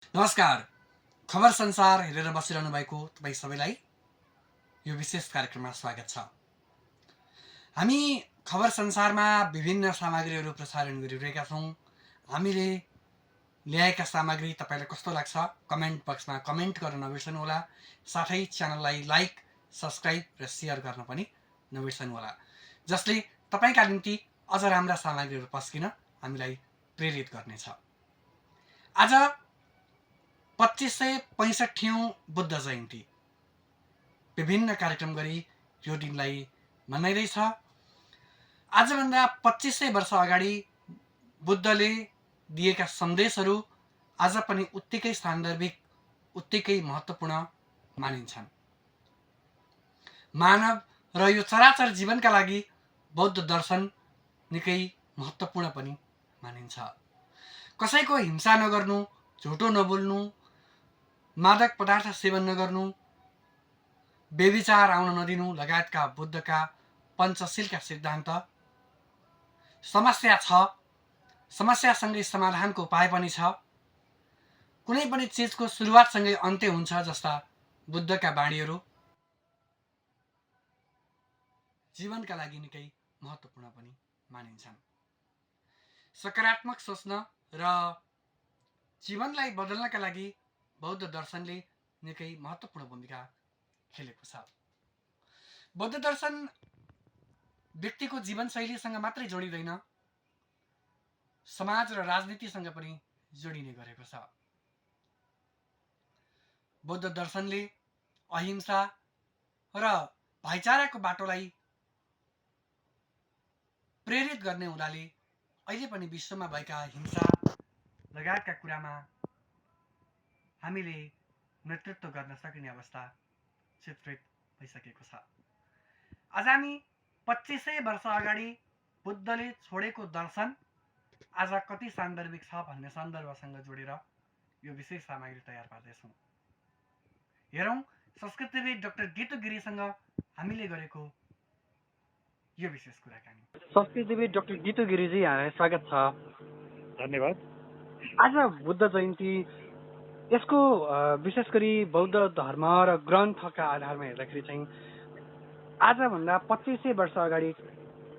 नमस्कार। खबर संसार हेरेर बसिरहनु भएको तपाईँ सबैलाई यो विशेष कार्यक्रममा स्वागत छ। हामी खबर संसारमा विभिन्न सामग्रीहरू प्रसारण गरिरहेका छौँ। हामीले ल्याएका सामग्री तपाईँलाई कस्तो लाग्छ कमेन्ट बक्समा कमेन्ट गर्न नबिर्सनुहोला। साथै च्यानललाई लाइक, सब्सक्राइब र सेयर गर्न पनि नबिर्सनुहोला, जसले तपाईँका निम्ति अझ राम्रा सामग्रीहरू पस्किन हामीलाई प्रेरित गर्नेछ। आज 2565औं बुद्ध जयन्ती विभिन्न कार्यक्रम गरी यो दिनलाई मनाइँदैछ। आजभन्दा 2500 वर्ष अगाडि बुद्धले दिएका सन्देशहरू आज पनि उत्तिकै सान्दर्भिक, उत्तिकै महत्त्वपूर्ण मानिन्छन्। मानव र यो चराचर जीवनका लागि बौद्ध दर्शन निकै महत्त्वपूर्ण पनि मानिन्छ। कसैको हिंसा नगर्नु, झुटो नबोल्नु, मादक पदार्थ सेवन नगर्नु, बेविचार आउन नदिनु लगायतका बुद्धका पञ्चशीलका सिद्धान्त समस्या छ, समस्यासँगै समाधानको उपाय पनि छ, कुनै पनि चिजको सुरुवातसँगै अन्त्य हुन्छ जस्ता बुद्धका बाणीहरू जीवनका लागि निकै महत्त्वपूर्ण पनि मानिन्छन्। सकारात्मक सोच्न र जीवनलाई बदल्नका लागि बौद्ध दर्शनले निकै महत्त्वपूर्ण भूमिका खेलेको छ। बौद्ध दर्शन व्यक्तिको जीवनशैलीसँग मात्रै जोडिँदैन, समाज र राजनीतिसँग पनि जोडिने गरेको छ। बौद्ध दर्शनले अहिंसा र भाइचाराको बाटोलाई प्रेरित गर्ने हुनाले अहिले पनि विश्वमा भएका हिंसा लगायतका कुरामा हामीले नेतृत्व गर्न सकिने अवस्था चित्रित भइसकेको छ। आज हामी 2500 वर्ष अगाडि बुद्धले छोडेको दर्शन आज कति सान्दर्भिक छ भन्ने सन्दर्भसँग जोडेर यो विशेष सामग्री तयार पार्दैछौँ। हेरौँ संस्कृतिविद डाक्टर गीतु गिरीसँग हामीले गरेको यो विशेष कुराकानी। संस्कृतिविद डाक्टर गीतु गिरीजी, यहाँलाई स्वागत छ। धन्यवाद। आज बुद्ध जयन्ती, यसको विशेष गरी बौद्ध धर्म र ग्रन्थका आधारमा हेर्दाखेरि चाहिँ आजभन्दा 2500 वर्ष अगाडि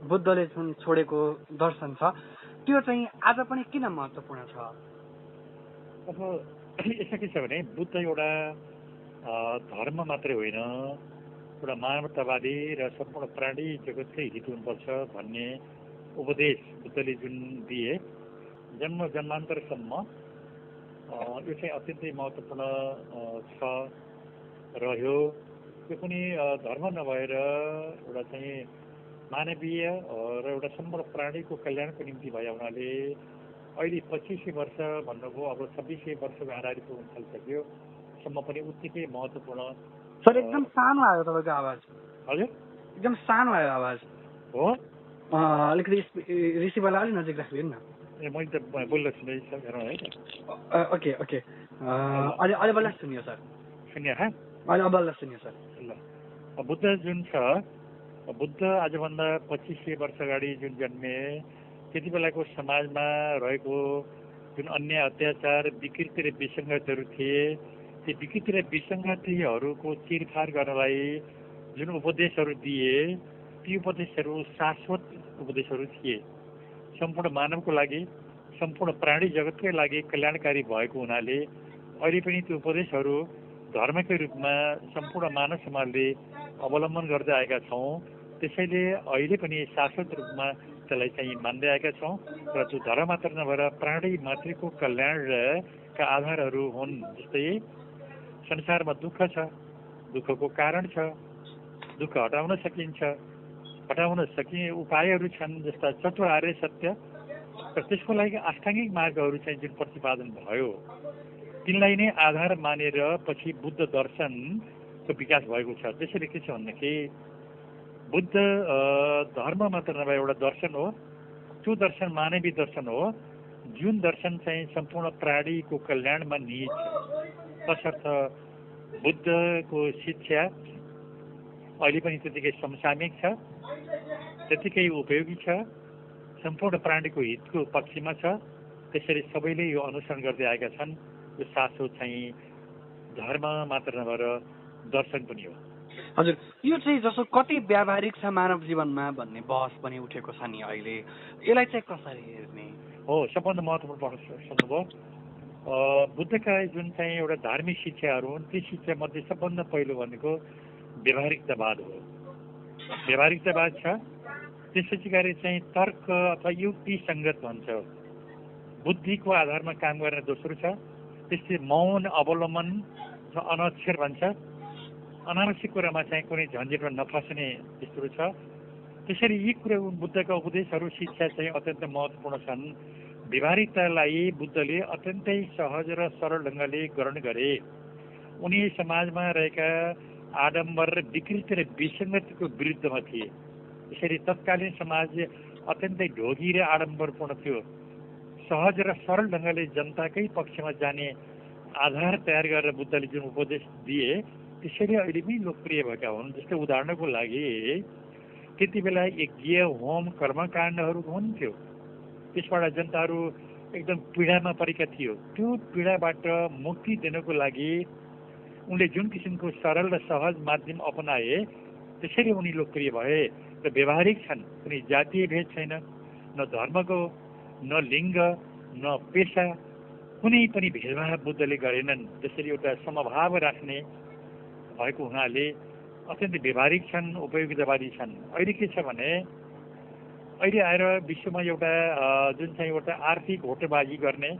बुद्धले जुन छोडेको दर्शन छ त्यो चाहिँ आज पनि किन महत्त्वपूर्ण छ? अब यसमा के छ भने बुद्ध एउटा धर्म मात्रै होइन, एउटा मानवतावादी र सम्पूर्ण प्राणी जगतकै हित हुनुपर्छ भन्ने उपदेश बुद्धले जुन दिए जन्म जन्मान्तरसम्म, यो चाहिँ अत्यन्तै महत्त्वपूर्ण छ रह्यो। त्यो पनि धर्म नभएर एउटा चाहिँ मानवीय र एउटा सम्पूर्ण प्राणीको कल्याणको निम्ति भए हुनाले अहिले 2500 वर्ष भन्नुभयो, अब 2600 वर्षको आधारित हुन थालिसक्यो सम्म पनि उत्तिकै महत्त्वपूर्ण। सर एकदम सानो आयो तपाईँको आवाज। हजुर, एकदम सानो आयो आवाज। हो, अलिकति रिसिभरलाई अलिक नजिक राखिदिनु न। ए मैले त बोल्न सुन्दैछ, हेरौँ है त। ओके ओके, अहिले बल्ल सुनियो सर। सुन्यो हा? अहिले बल्ल सुनियो सर। ल, बुद्ध जुन छ, बुद्ध आजभन्दा 2500 वर्ष अगाडि जुन जन्मे, त्यति बेलाको समाजमा रहेको जुन अन्याय, अत्याचार, विकृति र विसङ्गतिहरू थिए, ती विकृति र विसङ्गतिहरूको चिरफार गर्नलाई जुन उपदेशहरू दिए, ती उपदेशहरू शाश्वत उपदेशहरू थिए। सम्पूर्ण मानवको लागि, सम्पूर्ण प्राणी जगतकै लागि कल्याणकारी भएको हुनाले अहिले पनि त्यो उपदेशहरू धर्मकै रूपमा सम्पूर्ण मानव समाजले अवलम्बन गर्दै आएका छौँ। त्यसैले अहिले पनि शाश्वत रूपमा त्यसलाई चाहिँ मान्दै आएका छौँ र त्यो धर्म मात्र नभएर प्राणी मातृको कल्याण का आधारहरू हुन्। जस्तै संसारमा दुःख छ, दुःखको कारण छ, दुःख हटाउन सकिन्छ, हटाउन सकिने उपायहरू छन्, जस्ता चतुरार्य सत्य र त्यसको लागि अष्टाङ्गिक मार्गहरू चाहिँ जुन प्रतिपादन भयो तिनलाई नै आधार मानेर पछि बुद्ध दर्शनको विकास भएको छ। त्यसैले के छ भनेदेखि बुद्ध धर्म मात्र नभए एउटा दर्शन हो। त्यो दर्शन मानवीय दर्शन हो, जुन दर्शन चाहिँ सम्पूर्ण प्राणीको कल्याणमा निहित छ। तसर्थ बुद्धको शिक्षा अहिले पनि त्यतिकै समसामयिक छ, त्यतिकै उपयोगी छ, सम्पूर्ण प्राणीको हितको पक्षमा छ। त्यसरी सबैले यो अनुसरण गर्दै आएका छन्। यो शाश्वत चाहिँ धर्म मात्र नभएर दर्शन पनि हो। हजुर, यो चाहिँ जसो कति व्यावहारिक छ मानव जीवनमा भन्ने बहस पनि उठेको छ नि अहिले, यसलाई चाहिँ कसरी हेर्ने हो? सबभन्दा महत्त्वपूर्ण प्रश्न सोध्नुभयो। बुद्धका जुन चाहिँ एउटा धार्मिक शिक्षाहरू हुन् ती शिक्षा मध्ये सबभन्दा पहिलो भनेको व्यावहारिकतावाद हो। व्यावहारिकतावाद छ, त्यसपछि गरी चाहिँ तर्क अथवा युक्तिसङ्गत भन्छ, बुद्धिको आधारमा काम गर्ने दोस्रो छ। त्यसपछि मौन अवलम्बन अनक्षर भन्छ, अनावश्यक कुरामा चाहिँ कुनै झन्झटमा नफस्ने तेस्रो छ। त्यसरी यी कुरा बुद्धका उपदेशहरू शिक्षा चाहिँ अत्यन्त महत्त्वपूर्ण छन्। व्यावहारिकतालाई बुद्धले अत्यन्तै सहज र सरल ढङ्गले ग्रहण गरे। उनी समाजमा रहेका आडम्बर विकृति र विसङ्गतिको विरुद्धमा थिए। यसरी तत्कालीन समाज अत्यन्तै ढोगी र आडम्बरपूर्ण थियो। सहज र सरल ढङ्गले जनताकै पक्षमा जाने आधार तयार गरेर बुद्धले जुन उपदेश दिए त्यसरी अहिले पनि लोकप्रिय भएका हुन्। जस्तै उदाहरणको लागि त्यति बेला यज्ञ होम कर्मकाण्डहरू हुन्थ्यो, त्यसबाट जनताहरू एकदम पीडामा परेका थियो। त्यो पीडाबाट मुक्ति दिनको लागि उनले जुन किसिमको सरल र सहज माध्यम अपनाए त्यसरी उनी लोकप्रिय भए र व्यावहारिक छन्। कुनै जातीय भेद छैन, न धर्मको, न लिङ्ग, न पेसा, कुनै पनि भेदभाव बुद्धले गरेनन्। त्यसरी एउटा समभाव राख्ने भएको हुनाले अत्यन्तै व्यावहारिक छन्, उपयोगितावादी छन्। अहिले के छ भने अहिले आएर विश्वमा एउटा जुन चाहिँ एउटा आर्थिक होटबाजी गर्ने,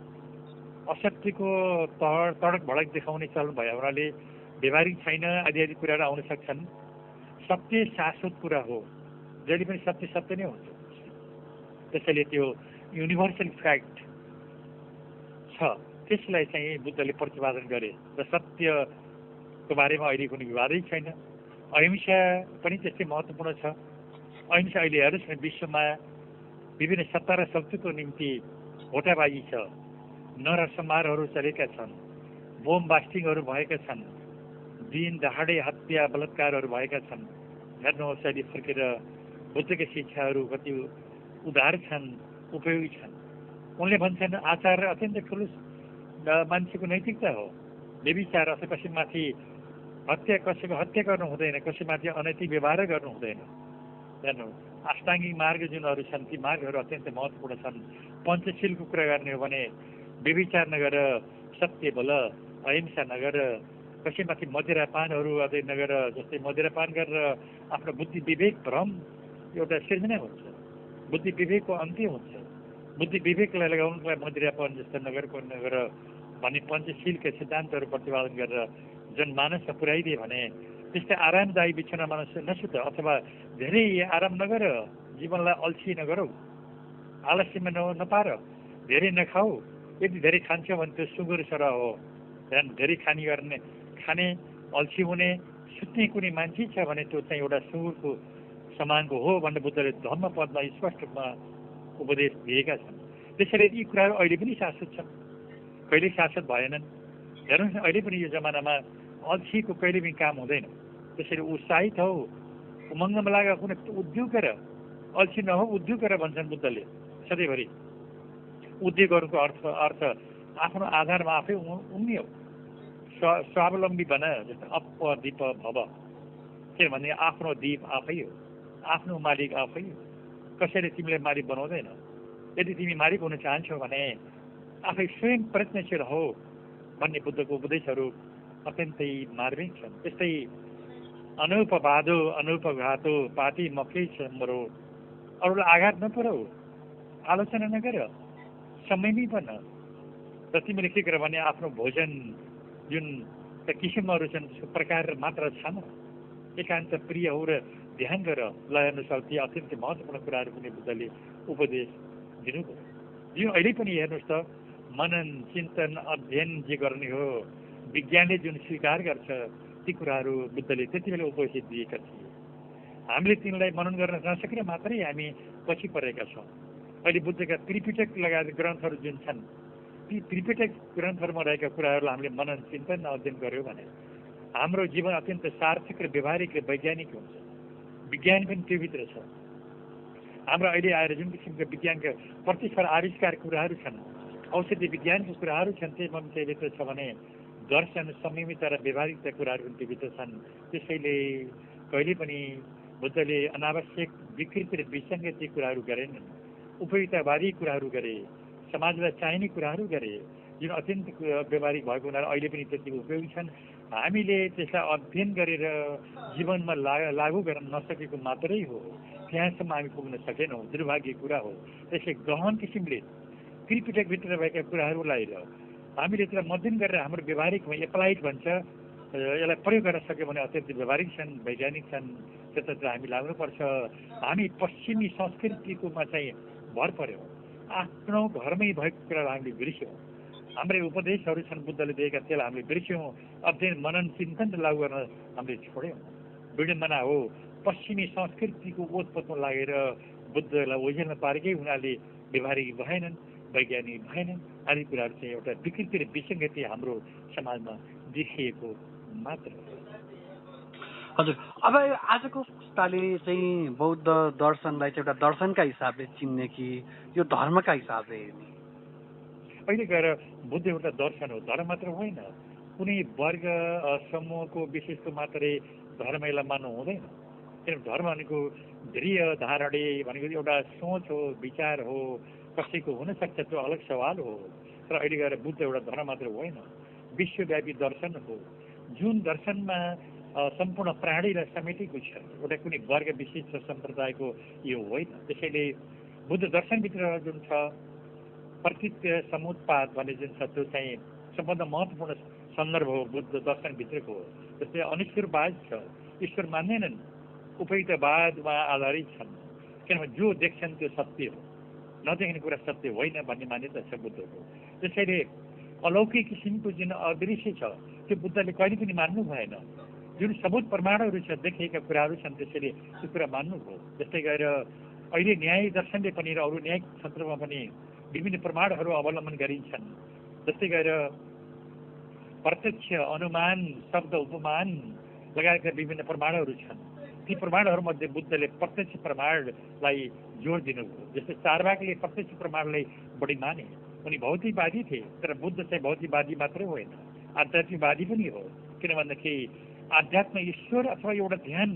असत्यको तडक भडक देखाउने चलन भयो हुनाले व्यावहारिक छैन, आदि कुराहरू आउन सक्छन्। सत्य शाश्वत कुरा हो, जहिले पनि सत्य सत्य नै हुन्छ। त्यसैले त्यो युनिभर्सल फ्याक्ट छ, त्यसलाई चाहिँ बुद्धले प्रतिपादन गरे र सत्यको बारेमा अहिले कुनै विवादै छैन। अहिंसा पनि त्यस्तै महत्त्वपूर्ण छ। अहिंसा अहिले हेर्नुहोस् न, विश्वमा विभिन्न सत्ता र शक्तिको निम्ति होटाबाजी छ, नरसंहारहरू चलेका छन्, बोम बास्टिङहरू भएका छन्, दिन दहाडे हत्या बलात्कारहरू भएका छन्। हेर्नुहोस् अहिले फर्केर बुद्धका शिक्षाहरू कति उदार छन्, उपयोगी छन्। उनले भन्छन् आचार अत्यन्त ठुलो मान्छेको नैतिकता हो। व्यभिचार अथवा कसैमाथि कसैको हत्या गर्नु हुँदैन, कसैमाथि अनैतिक व्यवहार गर्नु हुँदैन। हेर्नु, अष्टाङ्गिक मार्ग जुनहरू छन् ती मार्गहरू अत्यन्त महत्त्वपूर्ण छन्। पञ्चशीलको कुरा गर्ने हो भने व्यभिचार नगर, सत्य बोल, अहिंसा नगर, कसैमाथि मदिरापानहरू अझै नगर। जस्तै मदिरापान गरेर आफ्नो बुद्धि विवेक भ्रम एउटा सिर्जना हुन्छ, बुद्धि विवेकको अन्त्य हुन्छ। बुद्धि विवेकलाई लगाउनुको लागि मदिरापान जस्तो नगर भन्ने पञ्चशीलका सिद्धान्तहरू प्रतिपादन गरेर जनमानसमा पुर्याइदिए भने त्यस्तै आरामदायी बिछोना मानस नसुत अथवा धेरै आराम नगर, जीवनलाई अल्छी नगरौ, आलस्यमा नपार, धेरै नखाऊ। यदि धेरै खान्छ भने त्यो सुँगुर सरह हो। धेरै खाने अल्छी हुने सुत्ने कुनै मान्छे छ भने त्यो चाहिँ एउटा सुँगुरको समानको हो भनेर बुद्धले धम्मपदमा स्पष्ट रूपमा उपदेश दिएका छन्। त्यसैले यी कुराहरू अहिले पनि शाश्वत छन्, कहिले शाश्वत भएनन्। हेर्नुहोस् न, अहिले पनि यो जमानामा अल्छीको कहिले पनि काम हुँदैन। त्यसैले उत्साहित हौ, उमङ्गमा लाग, कुनै उद्योग गर, अल्छी नहो उद्योग गर भन्छन् बुद्धले सधैँभरि। उद्योग गर्नुको अर्थ आफ्नो आधारमा आफै उम्मियो, स्वावलम्बी बन। जस्तो अपदीप भव, किनभने आफ्नो दीप आफै हो, आफ्नो मालिक आफै हो, कसैले तिमीलाई मालिक बनाउँदैन। यदि तिमी मालिक हुन चाहन्छौ भने आफै स्वयं प्रयत्नशील हो भन्ने बुद्धको उपदेशहरू अत्यन्तै मार्मिक छन्। त्यस्तै अनुपवादो अनुपघातो पाती मकै मरो, अरूलाई आघात नपुर्याउ, आलोचना नगर, समयमै बन। र तिमीले के गर भने आफ्नो भोजन जुन किसिमहरू छन् त्यसको प्रकार मात्र छान, एकान्त प्रिय हो र ध्यान गर। ल हेर्नुहोस्, ती अत्यन्तै महत्त्वपूर्ण कुराहरू पनि बुद्धले उपदेश दिनुभयो। यो अहिले पनि हेर्नुहोस् त, मनन चिन्तन अध्ययन जे गर्ने हो, विज्ञानले जुन स्वीकार गर्छ ती कुराहरू बुद्धले त्यति बेला उपदेश दिएका थिए। हामीले तिनलाई मनन गर्न नसकेर मात्रै हामी पछि परेका छौँ। अहिले बुद्धका त्रिपिटक लगायत ग्रन्थहरू जुन छन् ती त्रिपिटक ग्रन्थहरूमा रहेका कुराहरूलाई हामीले मनन चिन्तन अध्ययन गर्यौँ भने हाम्रो जीवन अत्यन्त सार्थक र व्यवहारिक र वैज्ञानिक हुन्छ। विज्ञान पनि त्योभित्र छ। हाम्रो अहिले आएर जुन किसिमका विज्ञानका प्रतिस्पर्धा आविष्कार कुराहरू छन् औषधि विज्ञानको कुराहरू छन् त्यसभित्र छ भने दर्शन संयमित र व्यवहारिकता कुराहरू पनि त्योभित्र छन्। त्यसैले कहिले पनि बुद्धले अनावश्यक विकृति र विसङ्गति कुराहरू गरेनन्। उपयुक्तवादी कुराहरू गरे, समाजलाई चाहिने कुराहरू गरे, जुन अत्यन्त व्यवहारिक भएको हुनाले अहिले पनि त्यति उपयोगी छन्। हामीले त्यसलाई अध्ययन गरेर जीवनमा लागू गर्न नसकेको मात्रै हो, त्यहाँसम्म हामी पुग्न सकेनौँ, दुर्भाग्य कुरा हो। त्यसले गहन किसिमले त्रिपिटकभित्र भएका कुराहरूलाई र हामीले त्यसलाई मध्यन गरेर हाम्रो व्यवहारिकमा एप्लाइड भन्छ, यसलाई प्रयोग गर्न सक्यो भने अत्यन्त व्यवहारिक छन्, वैज्ञानिक छन्, त्यतातिर हामी लाग्नुपर्छ। हामी पश्चिमी संस्कृतिकोमा चाहिँ भर पर्यौँ, आफ्नो घरमै भएको कुरालाई हामीले बिर्स्यौँ। हाम्रै उपदेशहरू छन् बुद्धले दिएका, त्यसलाई हामीले बिर्स्यौँ। अध्ययन मनन चिन्तन लागू गर्न हामीले छोड्यौँ। विडम्बना हो, पश्चिमी संस्कृतिको ओतपोतमा लागेर बुद्धलाई ओझेलमा पारेकै हुनाले व्यवहारिक भएनन्, वैज्ञानिक भएनन्। आदि कुराहरू चाहिँ एउटा विकृति र विसङ्गति हाम्रो समाजमा देखिएको मात्र हो। हजुर, अब आजको पुस्ताले चाहिँ बौद्ध दर्शनलाई चाहिँ एउटा दर्शनका हिसाबले चिन्ने कि यो धर्मका हिसाबले हेर्ने? अहिले गएर बुद्ध एउटा दर्शन हो, धर्म मात्र होइन। कुनै वर्ग समूहको विशेषको मात्रै धर्म यसलाई मान्नु हुँदैन। किनभने धर्म भनेको दृढ धारणे भनेको एउटा सोच हो, विचार हो, कसैको हुनसक्छ, त्यो अलग सवाल हो। तर अहिले गएर बुद्ध एउटा धर्म मात्र होइन, विश्वव्यापी दर्शन हो, जुन दर्शनमा सम्पूर्ण प्राणीलाई समेटेको छ, एउटा कुनै वर्ग विशेष र सम्प्रदायको यो होइन। त्यसैले बुद्ध दर्शनभित्र जुन छ प्रकृति समुत्पाद भन्ने जुन छ त्यो चाहिँ सबभन्दा महत्त्वपूर्ण सन्दर्भ हो बुद्ध दर्शनभित्रको। जस्तै अनिश्वरवाद छ, ईश्वर मान्दैनन्, उपयुक्तवादमा आधारित छन्। किनभने जो देख्छन् त्यो सत्य हो, नदेख्ने कुरा सत्य होइन भन्ने मान्यता छ बुद्धको। त्यसैले अलौकिक किसिमको जुन अदृश्य छ त्यो बुद्धले कहिले पनि मान्नु भएन। जुन सबुत प्रमाणहरू छ, देखिएका कुराहरू छन्, त्यसैले त्यो कुरा मान्नु हो। जस्तै गएर अहिले न्याय दर्शनले पनि र अरू न्यायिक क्षेत्रमा पनि विभिन्न प्रमाणहरू अवलम्बन गरिन्छन्। जस्तै गएर प्रत्यक्ष, अनुमान, शब्द, उपमान लगायतका विभिन्न प्रमाणहरू छन्। ती प्रमाणहरूमध्ये बुद्धले प्रत्यक्ष प्रमाणलाई जोड दिनुभयो। जस्तै चारवाकले प्रत्यक्ष प्रमाणलाई बढी माने। उनी भौतिकवादी थिए, तर बुद्ध चाहिँ भौतिकवादी मात्रै होइन, आध्यात्मिकवादी पनि हो। किन भन्दाखेरि आध्यात्म ईश्वर अथवा एउटा ध्यान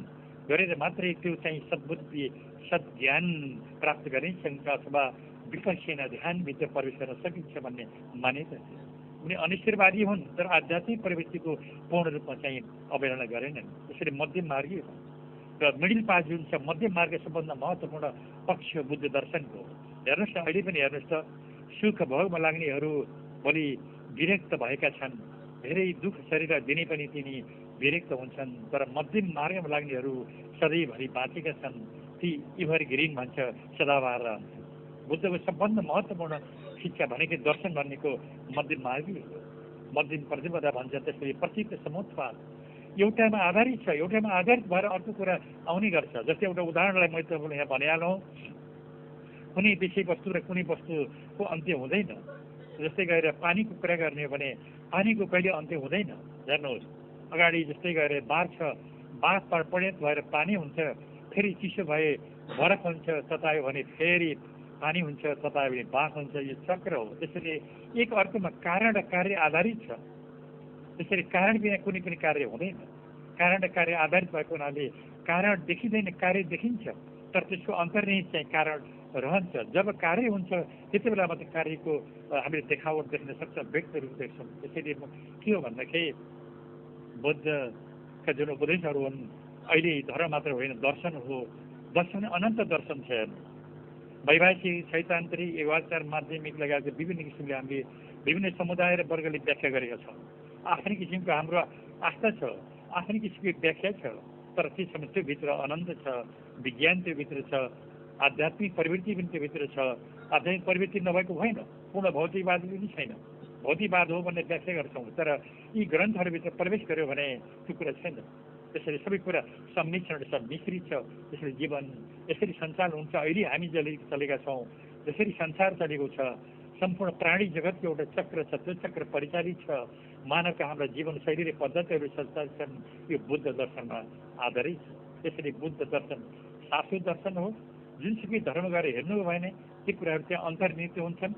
गरेर मात्रै त्यो चाहिँ सद्बुद्धि, सद्ज्ञान प्राप्त गरिन्छ अथवा विपश्यना ध्यानभित्र प्रवेश गर्न सकिन्छ भन्ने मान्यता थियो। उनी अनिश्वरवादी हुन्, तर आध्यात्मिक प्रवृत्तिको पूर्ण रूपमा चाहिँ अवहेलना गरेनन्। त्यसरी मध्यम मार्गी हो। र मिडिल पाथ जुन छ, मध्यम मार्ग सबभन्दा महत्त्वपूर्ण पक्ष बुद्ध दर्शनको। हेर्नुहोस् न, अहिले पनि हेर्नुहोस् त, सुख भोगमा लाग्नेहरू भोलि विरक्त भएका छन्, धेरै दुःख शरीर दिने पनि तिनी विरक्त हुन्छन्। तर मध्यम मार्गमा लाग्नेहरू सधैँभरि बाँचेका छन्, ती इभर ग्रिन भन्छ, सदाबहार रहन्छ। बुद्धको सबभन्दा महत्त्वपूर्ण शिक्षा भनेको दर्शन भनेको मध्यम मार्गी हो, मध्यम प्रतिबद्धता भन्छ। त्यसरी प्रचित्त समुत्पाद एउटामा आधारित छ, एउटामा आधारित भएर अर्को कुरा आउने गर्छ। जस्तै एउटा उदाहरणलाई मैले तपाईँलाई यहाँ भनिहालौँ, कुनै विषयवस्तु र कुनै वस्तुको अन्त्य हुँदैन। जस्तै गएर पानीको कुरा गर्ने हो भने पानीको कहिले अन्त्य हुँदैन। हेर्नुहोस्, अगाडि जस्तै गएर बाँध छ, बाँध परिणत भएर पानी हुन्छ, फेरि चिसो भए बरफ हुन्छ, ततायो भने फेरि पानी हुन्छ, ततायो भने बाँध हुन्छ। यो चक्र हो। त्यसरी एक अर्कोमा कारण र कार्य आधारित छ। त्यसरी कारण बिना कुनै पनि कार्य हुँदैन। कारण र कार्य आधारित भएको हुनाले कारण देखिँदैन, कार्य देखिन्छ, तर त्यसको अन्तर्निहित चाहिँ कारण रहन्छ। जब कार्य हुन्छ त्यति बेला मात्र कार्यको हामीले देखावट देख्न सक्छ, व्यक्त रूप देख्छौँ। त्यसैले के हो भन्दाखेरि बुद्धका जुन उपदेशहरू हुन्, अहिले धर्म मात्र होइन, दर्शन हो। दर्शन अनन्त दर्शन छ। वैभाषिक, शैतान्त्रिक, एवाचार, माध्यमिक लगायत विभिन्न किसिमले हामीले विभिन्न समुदाय र वर्गले व्याख्या गरेका छौँ। आफ्नै किसिमको हाम्रो आस्था छ, आफ्नै किसिमको व्याख्या छ, तर के छ भने त्योभित्र अनन्त छ, विज्ञान त्योभित्र छ, आध्यात्मिक प्रवृत्ति पनि त्योभित्र छ। आध्यात्मिक प्रवृत्ति नभएको होइन, पूर्ण भौतिकवाद पनि छैन। भौतिकवाद हो भन्ने व्याख्या गर्छौँ, तर यी ग्रन्थहरूभित्र प्रवेश गर्यो भने त्यो कुरा छैन। त्यसरी सबै कुरा सम्मिश्रण छ, मिश्रित छ। त्यसरी जीवन यसरी सञ्चार हुन्छ। अहिले हामी चलेका छौँ, जसरी संसार चलेको छ, सम्पूर्ण प्राणी जगतको एउटा चक्र छ, त्यो चक्र परिचालित छ। मानवका हाम्रा जीवनशैली र पद्धतिहरू सञ्चालित छन्, यो बुद्ध दर्शनमा आधारित छ। त्यसरी बुद्ध दर्शन शाश्वत दर्शन हो। जुनसुकै धर्म गएर हेर्नु भयो भने ती कुराहरू त्यहाँ अन्तर्निहित हुन्छन्।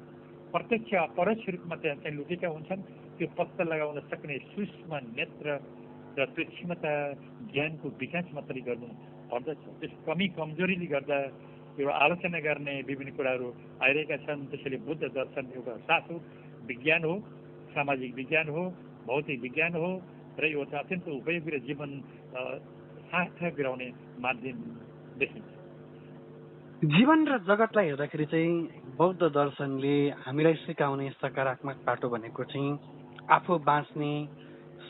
प्रत्यक्ष अपरोक्ष रूपमा चाहिँ लुकेका हुन्छन्। त्यो पत्ता लगाउन सक्ने सूक्ष्म नेत्र र त्यो क्षमता ज्ञानको विकास मात्रै गर्नु पर्दछ। त्यस कमी कमजोरीले गर्दा यो आलोचना गर्ने विभिन्न कुराहरू आइरहेका छन्। त्यसैले बुद्ध दर्शन एउटा शाश्वत विज्ञान हो, सामाजिक विज्ञान हो, भौतिक विज्ञान हो र यो अत्यन्त उपयोगी र जीवन सार्थक गराउने माध्यम देखिन्छ। जीवन र जगतलाई हेर्दाखेरि चाहिँ बौद्ध दर्शनले हामीलाई सिकाउने सकारात्मक बाटो भनेको चाहिँ आफू बाँच्ने,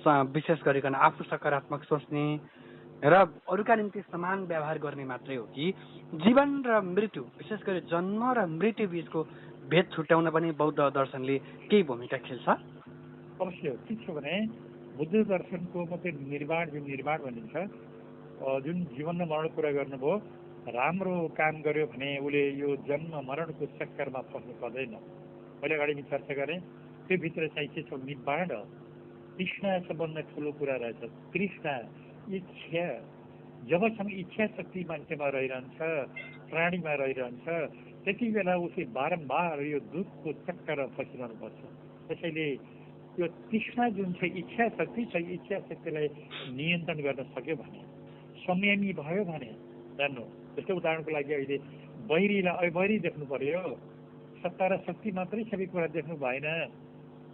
विशेष गरिकन आफू सकारात्मक सोच्ने र अरूका निम्ति समान व्यवहार गर्ने मात्रै हो कि जीवन र मृत्यु, विशेष गरी जन्म र मृत्यु बीचको भेद छुट्याउन पनि बौद्ध दर्शनले केही भूमिका खेल्छ? अवश्य के छ भने बुद्ध दर्शनको मात्रै निर्माण भनिन्छ। जुन जीवन र मरण कुरा गर्नुभयो, राम्रो काम गर्यो भने उसले यो जन्म मरणको चक्करमा फस्नु पर्दैन। मैले अगाडि चर्चा गरेँ, त्योभित्र चाहिँ के छ निर्माण तृष्णा सबभन्दा ठुलो कुरा रहेछ। तृष्णा, इच्छा, जबसम्म इच्छा शक्ति मान्छेमा रहिरहन्छ, प्राणीमा रहिरहन्छ, त्यति बेला उसले बारम्बार यो दुःखको चक्करमा फसिरहनुपर्छ। त्यसैले यो तृष्णा जुन छ, इच्छा शक्ति छ, इच्छा शक्तिलाई नियन्त्रण गर्न सक्यो भने, संयमी भयो भने, जान्नु जस्तो उदाहरणको लागि अहिले बहिरीलाई बहिरी देख्नु पर्यो, सत्ता र शक्ति मात्रै सबै कुरा देख्नु भएन।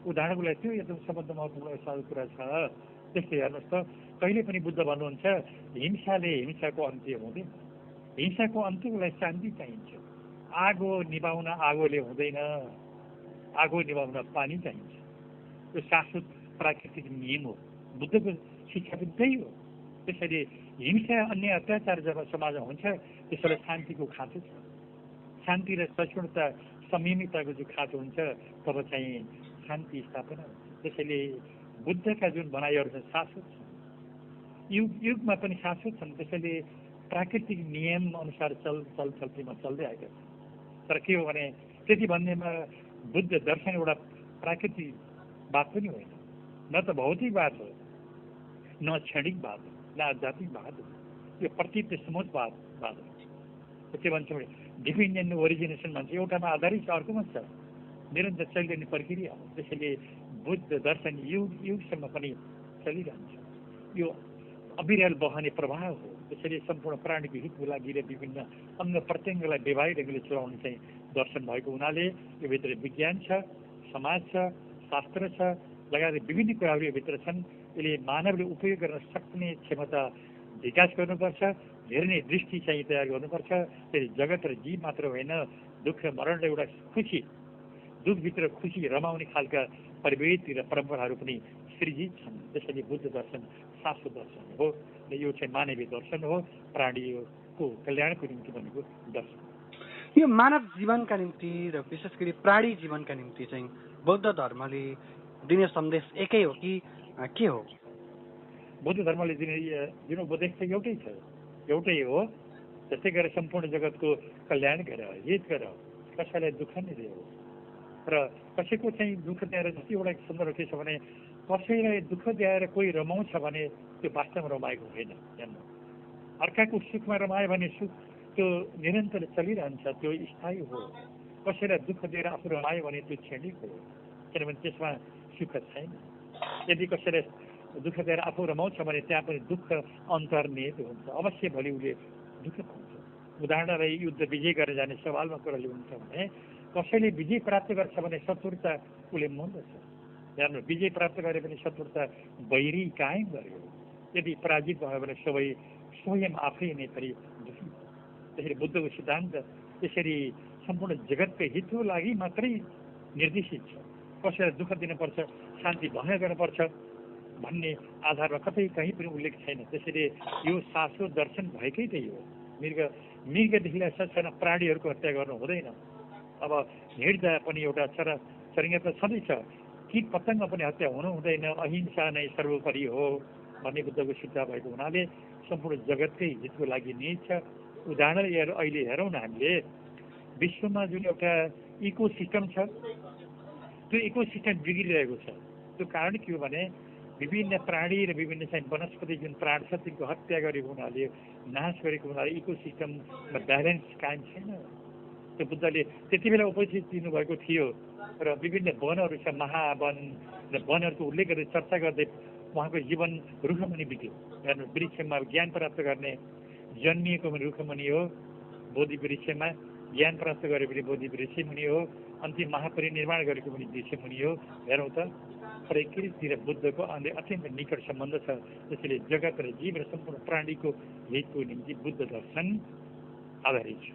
उदाहरणको लागि त्यो एकदम सबभन्दा महत्त्वपूर्ण कुरा छ। त्यस्तै हेर्नुहोस् त, कहिले पनि बुद्ध भन्नुहुन्छ हिंसाले हिंसाको अन्त्य हुँदैन, हिंसाको अन्त्यको लागि शान्ति चाहिन्छ। आगो निभाउन आगोले हुँदैन, आगो निभाउन पानी चाहिन्छ। यो शाश्वत प्राकृतिक नियम हो, बुद्धको शिक्षा पनि त्यही हो। त्यसैले हिंसा अन्य अत्याचार जब समाजमा हुन्छ त्यसैले शान्तिको खाँचो छ। शान्ति र सहिष्णुता संयमिताको जो खाँचो हुन्छ तब चाहिँ शान्ति स्थापना हुन्छ। त्यसैले बुद्धका जुन भनाइहरू छन् शाश्वत छन्, युगमा पनि शाश्वत छन्। त्यसैले प्राकृतिक नियम अनुसार चलचल्तीमा चल्दै आएको छ। तर के हो भने त्यति भन्नेमा बुद्ध दर्शन एउटा प्राकृतिक बात पनि होइन, न त भौतिकवाद हो, न क्षणिकवाद हो, न आध्यात्मिकवाद हो, यो प्रतीत समोचवाद हो। के भन्छ भने डिपेन्डेन्ट ओरिजिनेसन भन्छ, एउटामा आधारित छ, अर्कोमा छ, निरन्तर चलिरहने प्रक्रिया हो। त्यसैले बुद्ध दर्शन युगसम्म पनि चलिरहन्छ, यो अविरल बहने प्रवाह हो। त्यसैले सम्पूर्ण प्राणीको हितको लागि र विभिन्न अङ्ग प्रत्यङ्गलाई व्यवहारिक ढङ्गले चलाउने चाहिँ दर्शन भएको हुनाले यो भित्र विज्ञान छ, समाज छ, शास्त्र छ, लगायत विभिन्न कुराहरू यो भित्र छन्। यसले मानवले उपयोग गर्न सक्ने क्षमता विकास गर्नुपर्छ, हेर्ने दृष्टि चाहिँ तयार गर्नुपर्छ। त्यसले जगत र जीव मात्र होइन, दुःख र मरणले एउटा खुसी, दुःखभित्र खुसी रमाउने खालका प्रवृत्ति र परम्पराहरू पनि सृजित छन्। त्यसैले बुद्ध दर्शन शाश्वत दर्शन हो र यो चाहिँ मानवीय दर्शन हो, प्राणीको कल्याणको निम्ति बनेको दर्शन। यो मानव जीवनका निम्ति र विशेष गरी प्राणी जीवनका निम्ति चाहिँ बौद्ध धर्मले दिने सन्देश एकै हो कि के हो? बुद्ध धर्मले दिने उपदेश चाहिँ एउटै छ, एउटै हो। जस्तै गरेर सम्पूर्ण जगतको कल्याण गर, हित गर, कसैलाई दुःख नदेऊ र कसैको चाहिँ दुःख दिएर जस्तै एउटा सन्दर्भ के छ भने कसैलाई दुःख दिएर कोही रमाउँछ भने त्यो वास्तवमा रमाएको होइन। हेर्नु, अर्काको सुखमा रमायो भने सुख त्यो निरन्तर चलिरहन्छ, त्यो स्थायी हो। कसैलाई दुःख दिएर आफू रमायो भने त्यो क्षणिक हो, किनभने त्यसमा सुख छैन। यदि कसैलाई दुःख दिएर आफू रमाउँछ भने त्यहाँ पनि दुःख अन्तर्निहित हुन्छ, अवश्य भोलि उसले दुःख पाउँछ। उदाहरणलाई युद्ध विजय गरेर जाने सवालमा कुरा ल्याउनु छ भने कसैले विजय प्राप्त गर्छ भने शत्रुता उसले मान्दछ। हेर्नु, विजय प्राप्त गरे पनि शत्रुता वैरी कायम गर्यो, यदि पराजित भयो भने सबै स्वयं आफै नै फेरि दुःखी। त्यसरी बुद्धको सिद्धान्त त्यसरी सम्पूर्ण जगतको हितको लागि मात्रै निर्देशित छ। कसैलाई दुःख दिनुपर्छ, शान्ति भङ्ग गर्नुपर्छ भन्ने आधारमा कतै कहीँ पनि उल्लेख छैन। त्यसैले यो शाश्वत दर्शन भएकै त्यही हो। मृगदेखिलाई साना प्राणीहरूको हत्या गर्नु हुँदैन। अब हिँड्दा पनि एउटा चरङ्गा त छँदैछ, कीट पतङ्ग पनि हत्या हुनु हुँदैन, अहिंसा नै सर्वोपरि हो भन्ने बुद्धको सिद्धान्त भएको हुनाले सम्पूर्ण जगतकै हितको लागि निहित छ। उदाहरण अहिले हेरौँ न, हामीले विश्वमा जुन एउटा इकोसिस्टम छ त्यो इकोसिस्टम बिग्रिरहेको छ। त्यो कारण के हो भने विभिन्न प्राणी र विभिन्न चाहिँ वनस्पति जुन प्राण छ तिनको हत्या गरेको हुनाले, नाश गरेको हुनाले इकोसिस्टममा ब्यालेन्स कायम छैन। त्यो बुद्धले त्यति बेला उपस्थित दिनुभएको थियो र विभिन्न वनहरू छ, महावन र वनहरूको उल्लेख गर्दै चर्चा गर्दै उहाँको जीवन रुखमुनि बित्यो। हेर्नु, वृक्षमा ज्ञान प्राप्त गर्ने जन्मिएको पनि रुखमुनि हो, बोधि वृक्षमा ज्ञान प्राप्त गरे पनि बोधि वृक्ष मुनि हो, अन्तिम महापरिनिर्वाण गरेको पनि वृक्ष मुनि हो। हेरौँ त, प्रकृति र बुद्धको अत्यन्त निकट सम्बन्ध छ। त्यसैले जगत र जीव र सम्पूर्ण प्राणीको हितको निम्ति बुद्ध दर्शन आधारित छ।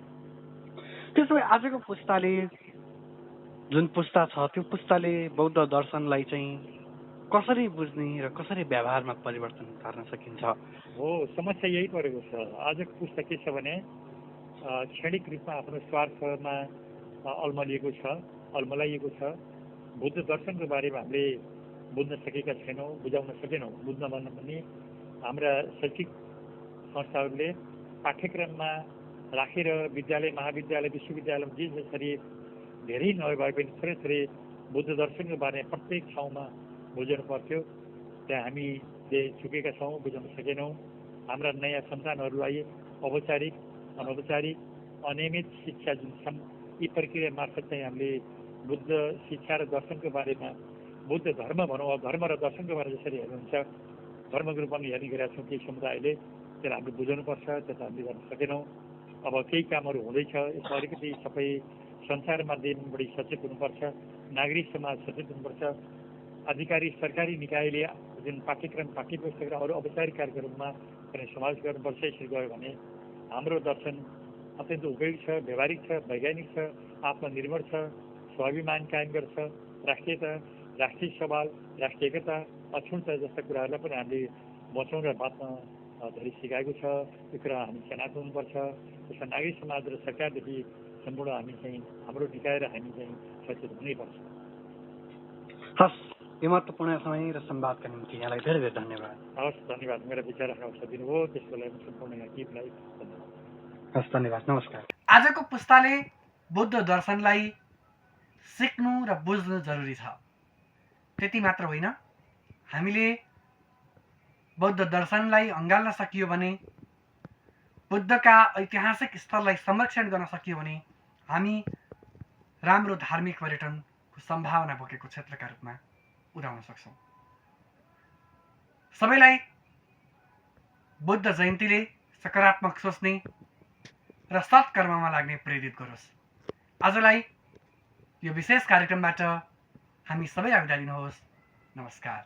त्यसो भए आजको पुस्ताले, जुन पुस्ता छ त्यो पुस्ताले बौद्ध दर्शनलाई चाहिँ कसरी बुझ्ने र कसरी व्यवहारमा परिवर्तन गर्न सकिन्छ? हो, समस्या यही परेको छ। आजको पुस्ता के छ भने क्षणिक रूपमा आफ्नो स्वार्थमा अल्मलिएको छ, अल्मलाइएको छ। बुद्ध दर्शनको बारेमा हामीले बुझ्न सकेका छैनौँ, बुझाउन सकेनौँ। बुझ्न भन्दा पनि हाम्रा शैक्षिक संस्थाहरूले पाठ्यक्रममा राखेर विद्यालय, महाविद्यालय, विश्वविद्यालयमा जे जसरी धेरै नभए पनि थोरै थोरै बुद्ध दर्शनको बारेमा प्रत्येक ठाउँमा बुझाउनु पर्थ्यो। त्यहाँ हामीले चुकेका छौँ, बुझाउन सकेनौँ। हाम्रा नयाँ सन्तानहरूलाई औपचारिक, अनौपचारिक, अनियमित शिक्षा जुन छन्, यी प्रक्रिया मार्फत चाहिँ हामीले बुद्ध शिक्षा र दर्शनको बारेमा, बुद्ध धर्म भनौँ, धर्म र दर्शनको बारेमा जसरी हेर्नुहुन्छ, धर्मको रूपमा हेर्ने गरेका छौँ केही समुदायले, त्यसलाई हामीले बुझाउनुपर्छ। त्यसलाई हामीले गर्न सकेनौँ। अब केही कामहरू हुँदैछ, यसमा अलिकति सबै सञ्चार माध्यम बढी सचेत हुनुपर्छ, नागरिक समाज सचेत हुनुपर्छ। अधिकारी सरकारी निकायले जुन पाठ्यक्रम, पाठ्यपुस्तक र अरू औपचारिक कार्यक्रममा पनि समावेश गर्नुपर्छ। यसरी गयो भने हाम्रो दर्शन अत्यन्त उपयोगी छ, व्यवहारिक छ, वैज्ञानिक छ, आत्मनिर्भर छ, स्वाभिमान कायम गर्छ, राष्ट्रियता, राष्ट्रिय सवाल, राष्ट्रिय एकता, अक्षुणता जस्ता कुराहरूलाई पनि हामीले बचाउन र बाँच्न धेरै सिकाएको छ। यो कुरा हामी सनात हुनुपर्छ। त्यसमा नागरिक समाज र सरकारदेखि सम्पूर्ण हामी चाहिँ, हाम्रो निकाय र हामी चाहिँ सचेत हुनैपर्छ। हस्, यो महत्त्वपूर्ण समय र संवादका निम्ति यहाँलाई धेरै धेरै धन्यवाद। हवस्, धन्यवाद। मेरा विचार राख्न अवसर दिनुभयो, त्यसको लागि सम्पूर्ण यहाँ टिमलाई धन्यवाद। हस्, धन्यवाद, नमस्कार। आजको पुस्ताले बुद्ध दर्शनलाई सिक्नु र बुझ्नु जरुरी छ। त्यति मात्र होइन, हामीले बौद्ध दर्शनलाई अँगाल्न सकियो भने, बुद्धका ऐतिहासिक स्थललाई संरक्षण गर्न सकियो भने हामी राम्रो धार्मिक पर्यटनको सम्भावना बोकेको क्षेत्रका रूपमा उदाउन सक्छौँ। सबैलाई बुद्ध जयन्तीले सकारात्मक सोच्ने र सत्कर्ममा लाग्ने प्रेरित गरोस्। आजलाई यो विशेष कार्यक्रमबाट हामी सबै बिदा दिनुहोस्। नमस्कार।